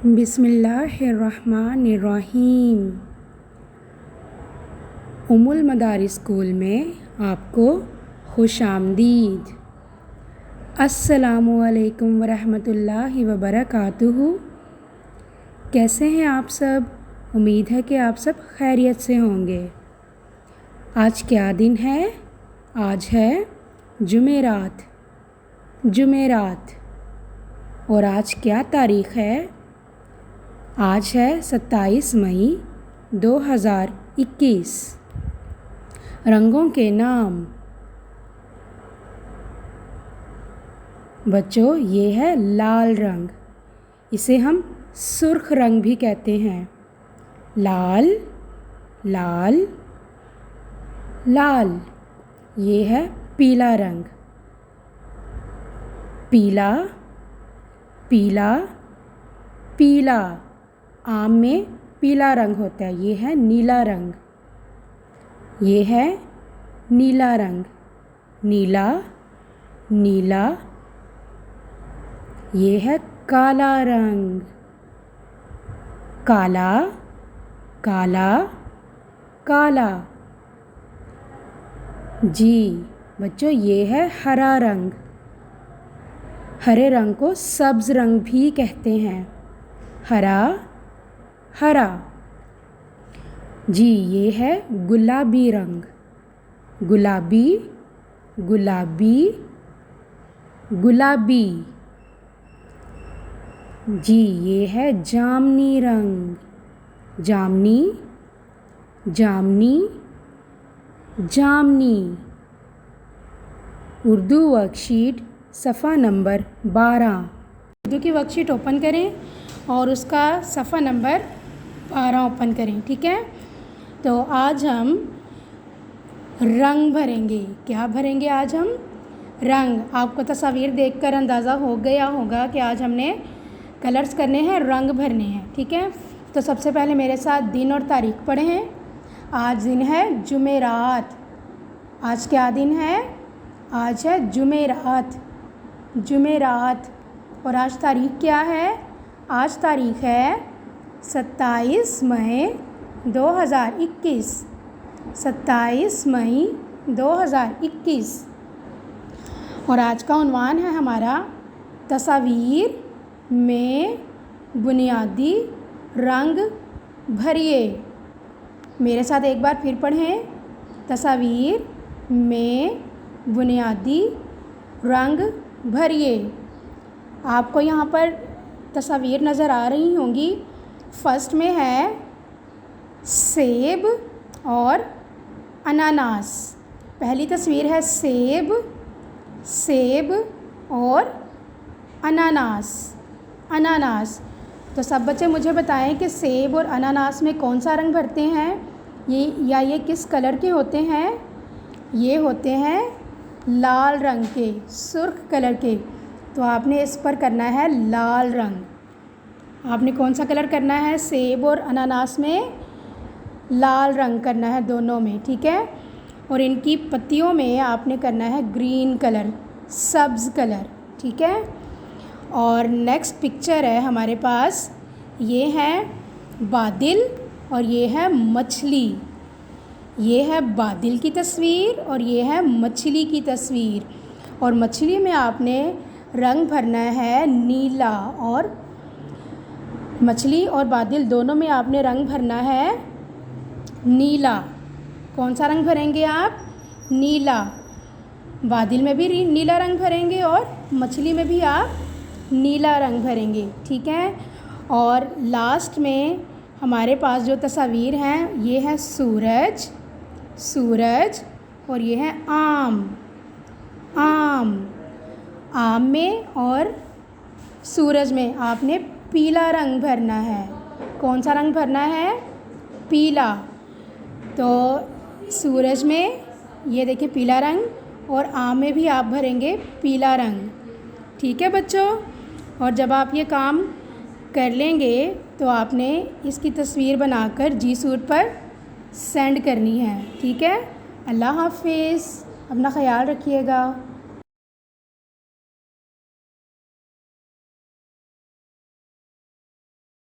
बिस्मिल्लाहिर्रहमानिर्रहीम। उम्मुल मदारिस स्कूल में आपको खुशामदीद। अस्सलामु अलैकुम वरहमतुल्लाहि वबरकातुहू। कैसे हैं आप सब? उम्मीद है कि आप सब खैरियत से होंगे। आज क्या दिन है? आज है जुमेरात। और आज क्या तारीख़ है? आज है 27 मई 2021। रंगों के नाम बच्चों, ये है लाल रंग। इसे हम सुर्ख रंग भी कहते हैं। लाल लाल लाल। ये है पीला रंग। पीला पीला पीला। आम में पीला रंग होता है। ये है नीला रंग। ये है नीला रंग। नीला नीला। ये है काला रंग। काला काला काला। जी बच्चों, ये है हरा रंग। हरे रंग को सब्ज़ रंग भी कहते हैं। हरा हरा। जी, ये है गुलाबी रंग। गुलाबी गुलाबी गुलाबी। जी, ये है जामनी रंग। जामनी जामनी जामनी। उर्दू वर्कशीट सफ़ा नंबर 12। उर्दू की वर्कशीट ओपन करें और उसका सफ़ा नंबर 12 ओपन करें। ठीक है, तो आज हम रंग भरेंगे। क्या भरेंगे आज हम? रंग। आपको तस्वीर देखकर अंदाज़ा हो गया होगा कि आज हमने कलर्स करने हैं, रंग भरने हैं। ठीक है, तो सबसे पहले मेरे साथ दिन और तारीख पढ़े हैं। आज दिन है जुमेरात। आज क्या दिन है? आज है जुमेरात। और आज तारीख क्या है? आज तारीख है 27 मई 2021। 27 मई 2021। और आज का उन्वान है हमारा तस्वीर में बुनियादी रंग भरिए। मेरे साथ एक बार फिर पढ़ें। तस्वीर में बुनियादी रंग भरिए। आपको यहाँ पर तस्वीर नज़र आ रही होंगी। फर्स्ट में है सेब और अनानास। पहली तस्वीर है सेब और अनानास। तो सब बच्चे मुझे बताएं कि सेब और अनानास में कौन सा रंग भरते हैं? ये किस कलर के होते हैं? ये होते हैं लाल रंग के, सुर्ख कलर के। तो आपने इस पर करना है लाल रंग। आपने कौन सा कलर करना है? सेब और अनानास में लाल रंग करना है, दोनों में। ठीक है, और इनकी पत्तियों में आपने करना है ग्रीन कलर, सब्ज़ कलर। ठीक है, और नेक्स्ट पिक्चर है हमारे पास। ये है बादल और ये है मछली। ये है बादल की तस्वीर और ये है मछली की तस्वीर। और मछली में आपने रंग भरना है नीला। और मछली और बादल दोनों में आपने रंग भरना है नीला। कौन सा रंग भरेंगे आप? नीला। बादल में भी नीला रंग भरेंगे और मछली में भी आप नीला रंग भरेंगे। ठीक है, और लास्ट में हमारे पास जो तस्वीर हैं, ये है सूरज और ये है आम में और सूरज में आपने पीला रंग भरना है। कौन सा रंग भरना है? पीला। तो सूरज में ये देखिए पीला रंग और आम में भी आप भरेंगे पीला रंग। ठीक है बच्चों, और जब आप ये काम कर लेंगे तो आपने इसकी तस्वीर बनाकर जी सूट पर सेंड करनी है। ठीक है, अल्लाह हाफिज़। अपना ख़याल रखिएगा।